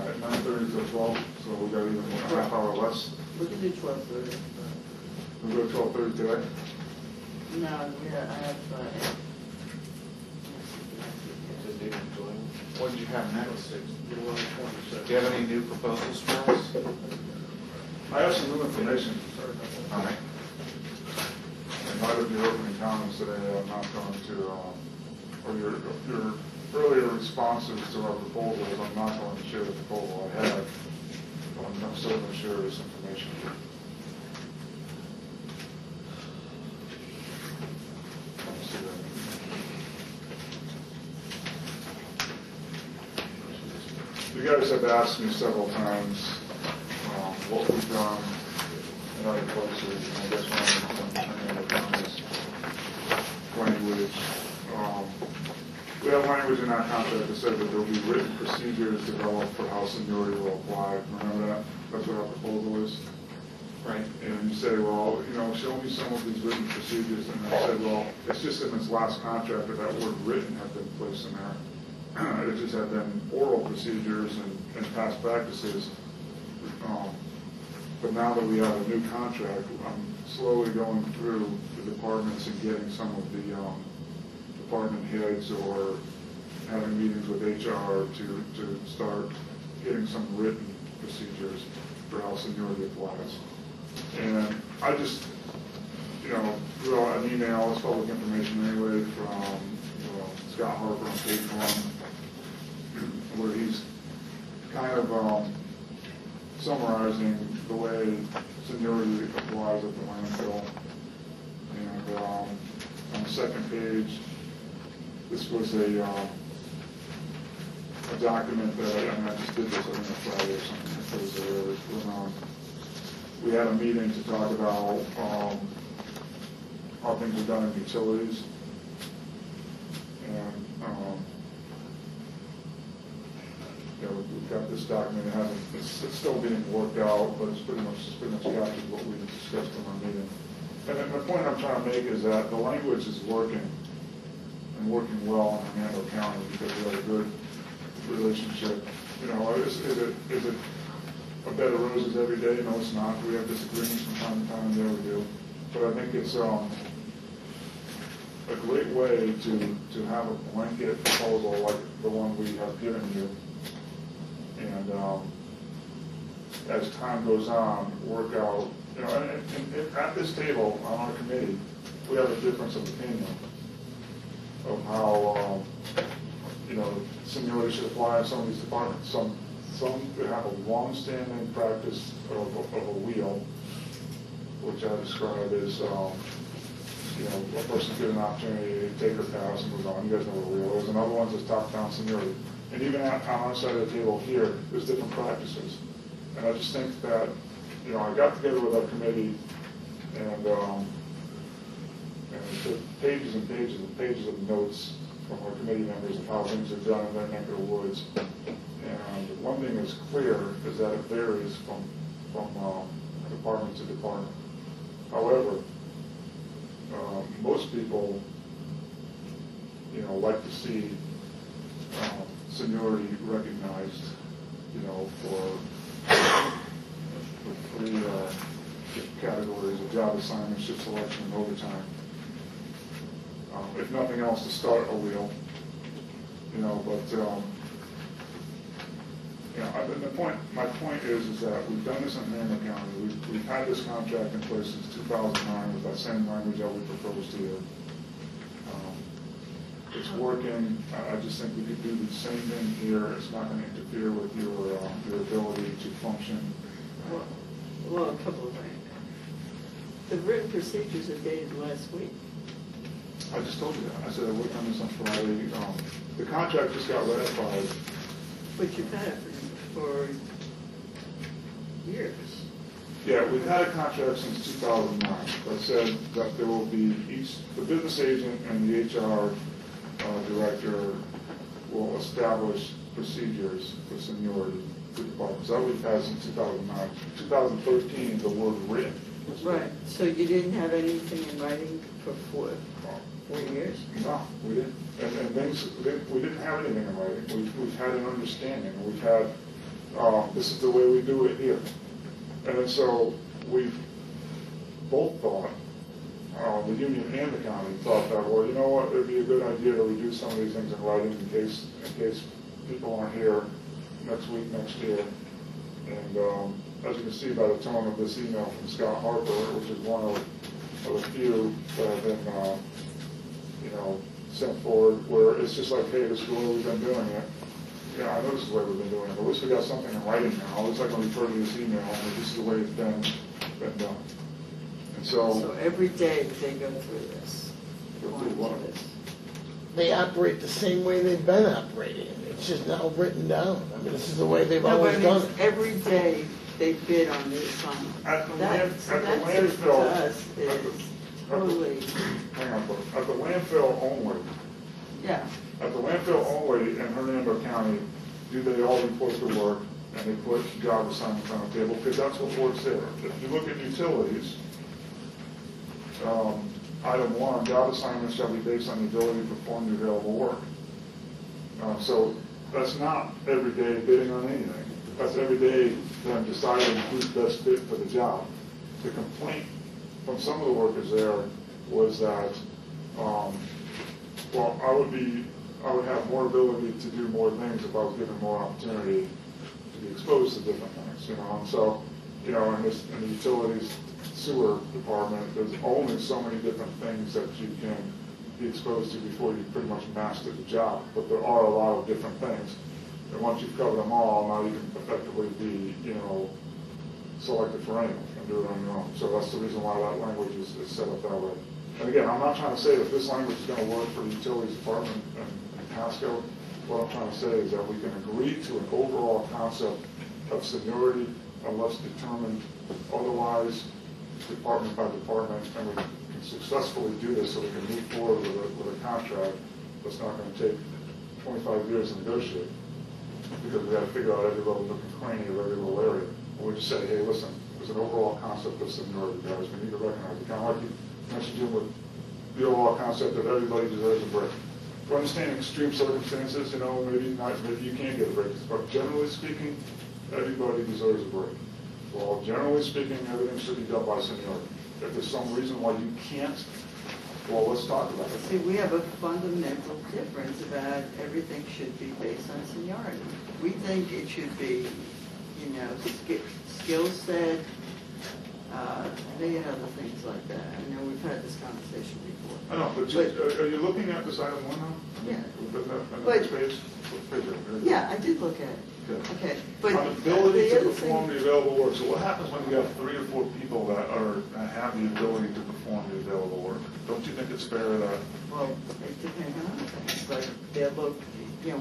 At 9:30 to 12, so we got even a half hour less. We can do 12:30. We go 12:30 today? No, yeah, I have, What did you have next? 11:26. Do you have any new proposals for us? I have some new information. All right. In light of your opening comments today, I'm not going to, or your earlier responses to our proposals, I'm not going to share the proposal I have, but I'm still going to share this information. Let me see that. You guys have asked me several times what we've done in other places, and I guess one of the comments language. We have language in our contract that said that there will be written procedures developed for how seniority will apply. Remember that? That's what our proposal is. Right. And you say, well, you know, show me some of these written procedures. And I said, well, it's just in this last contract that that word written had been placed in there. It just had been oral procedures and past practices. But now that we have a new contract, I'm slowly going through the departments and getting some of the department heads or having meetings with HR to start getting some written procedures for how seniority applies. And I just, you know, threw out an email, it's public information anyway, from Scott Harper on page 1, where he's kind of summarizing the way seniority applies at the landfill. And on the second page, this was a document that, I just did this, I think on Friday or something, it was there, we had a meeting to talk about how things are done in utilities. And we've got this document, it's still being worked out, but it's pretty much captured what we discussed in our meeting. And the point I'm trying to make is that the language is working, and working well in Hernando County because we have a good relationship. You know, is it a bed of roses every day? No, it's not. We have disagreements from time to time, yeah, we do. But I think it's a great way to have a blanket proposal like the one we have given you. And as time goes on, work out, you know, and at this table, on our committee, we have a difference of opinion of how, you know, seniority should apply in some of these departments. Some have a long-standing practice of a wheel, which I describe as, you know, a person's given an opportunity to take or pass and move on. You guys know what a wheel is. And other ones is top-down seniority. And even on our side of the table here, there's different practices. And I just think that, you know, I got together with our committee and And it took pages and pages and pages of notes from our committee members of how things are done in their neck of the woods. And one thing that's clear is that it varies from department to department. However, most people, like to see seniority recognized, for three categories of job assignment, shift selection, and overtime. If nothing else, to start a wheel, my point is that we've done this in Hannah County. We've had this contract in place since 2009 with that same language that we proposed here. It's working. I just think we could do the same thing here. It's not going to interfere with your ability to function. Well, a couple of things. The written procedures are dated last week. I just told you that. I said I worked on this on Friday. The contract just got ratified. But you've had it for years. Yeah, we've had a contract since 2009 that said that there will be the business agent and the HR director will establish procedures for seniority for departments. That we've had since 2009. 2013, the word written. Right, so you didn't have anything in writing for 4 years? No, we didn't. We didn't have anything in writing. We've had an understanding. We've had, this is the way we do it here. And then so we've both thought, the union and the county thought that, well, you know what, it'd be a good idea to reduce some of these things in writing in case people aren't here next week, next year. And as you can see by the tone of this email from Scott Harper, which is one of a few that have been, sent forward, where it's just like, hey, this is the way we've been doing it. Yeah, I know this is the way we've been doing it, but at least we got something in writing now. At least I can refer to this email, and this is the way it's been done. And So every day they go through this. Go through what? They operate the same way they've been operating. It's just now written down. I mean, this is the way they've No, always but done it's it. every day they bid on the assignment. At the That just to landfill, us is totally, hang on, folks. At the landfill only, yeah. at the landfill only in Hernando County, do they all report to work and they put job assignments on the table? Because that's what works there. If you look at utilities, item 1, job assignments shall be based on the ability to perform the available work. So that's not every day bidding on anything. That's every day them deciding who's best fit for the job. The complaint from some of the workers there was that, I would have more ability to do more things if I was given more opportunity to be exposed to different things, And so, in the utilities sewer department, there's only so many different things that you can be exposed to before you pretty much master the job. But there are a lot of different things. And once you've covered them all, now you can effectively be, selected for anything and do it on your own. So that's the reason why that language is set up that way. And again, I'm not trying to say that this language is going to work for the utilities department in Pasco. What I'm trying to say is that we can agree to an overall concept of seniority unless determined otherwise, department by department, and we can successfully do this so we can move forward with a contract that's not going to take 25 years to negotiate, because we got to figure out every little nook and cranny of every little area. And we just say, hey, listen, there's an overall concept of seniority, guys. We need to recognize it. Kind of like you mentioned with the overall concept that everybody deserves a break. We understand extreme circumstances, maybe you can't get a break, but generally speaking, everybody deserves a break. Well, generally speaking, everything should be done by seniority. If there's some reason why you can't, well, let's talk about it. See, we have a fundamental difference about everything should be based on seniority. We think it should be, skill set, a million other things like that. I know we've had this conversation before. I know, but are you looking at this item 1 now? Yeah. The But- next page? Yeah, I did look at it. Okay, but On ability the to other perform thing, the available work. So what happens when you have 3 or 4 people that have the ability to perform the available work? Don't you think it's fair that, well, it depends on other things, but they're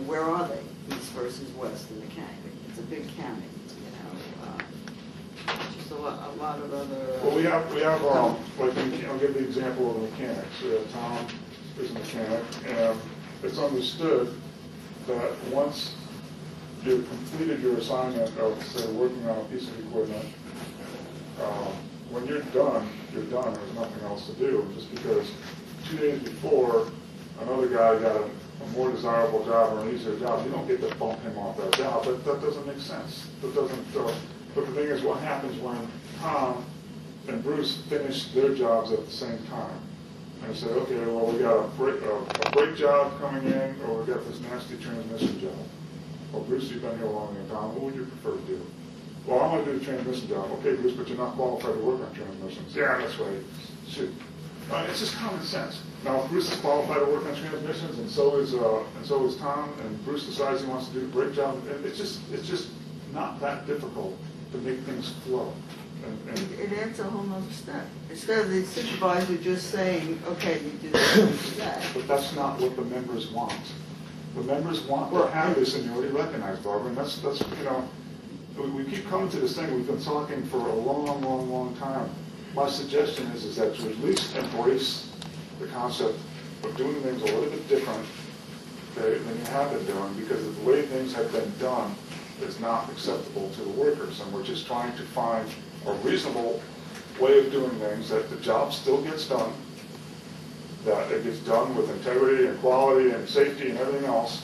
where are they? East versus west in the county. It's a big county, just a lot of other. Well, we have, like, I'll give the example of the mechanics. Tom is a mechanic, and it's understood that once you've completed your assignment of, say, working on a piece of equipment, when you're done, there's nothing else to do. Just because 2 days before, another guy got a more desirable job or an easier job, you don't get to bump him off that job. But that doesn't make sense. That doesn't, but the thing is, what happens when Tom and Bruce finish their jobs at the same time? And say, okay, well, we got a brake job coming in, or we got this nasty transmission job. Well, Bruce, you've been here longer than Tom. What would you prefer to do? Well, I'm going to do the transmission job. Okay, Bruce, but you're not qualified to work on transmissions. Yeah, that's right. Shoot. It's just common sense. Now, if Bruce is qualified to work on transmissions, and so is Tom, and Bruce decides he wants to do the brake job, and it's just not that difficult to make things flow. And It adds a whole nother step. Instead of the supervisor just saying, okay, you do this, you do that. But that's not what the members want. The members want to have this, and you already recognize, Barbara, and that's we keep coming to this thing. We've been talking for a long time. My suggestion is that you at least embrace the concept of doing things a little bit different, okay, than you have been doing, because the way things have been done is not acceptable to the workers, and we're just trying to find a reasonable way of doing things, that the job still gets done, that it gets done with integrity and quality and safety and everything else,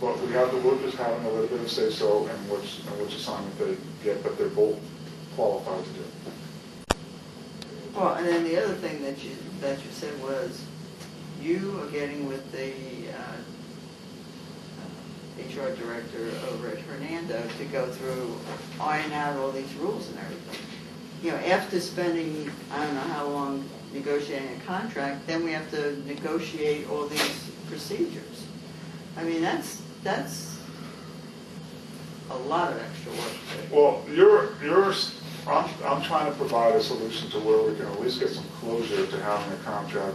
but we have the workers having a little bit of say-so in which assignment they get, but they're both qualified to do. Well, and then the other thing that you said was, you are getting with the HR director over at Hernando to go through, iron out all these rules and everything. You know, after spending, I don't know how long negotiating a contract, then we have to negotiate all these procedures. I mean, that's a lot of extra work. Well, I'm trying to provide a solution to where we can at least get some closure to having a contract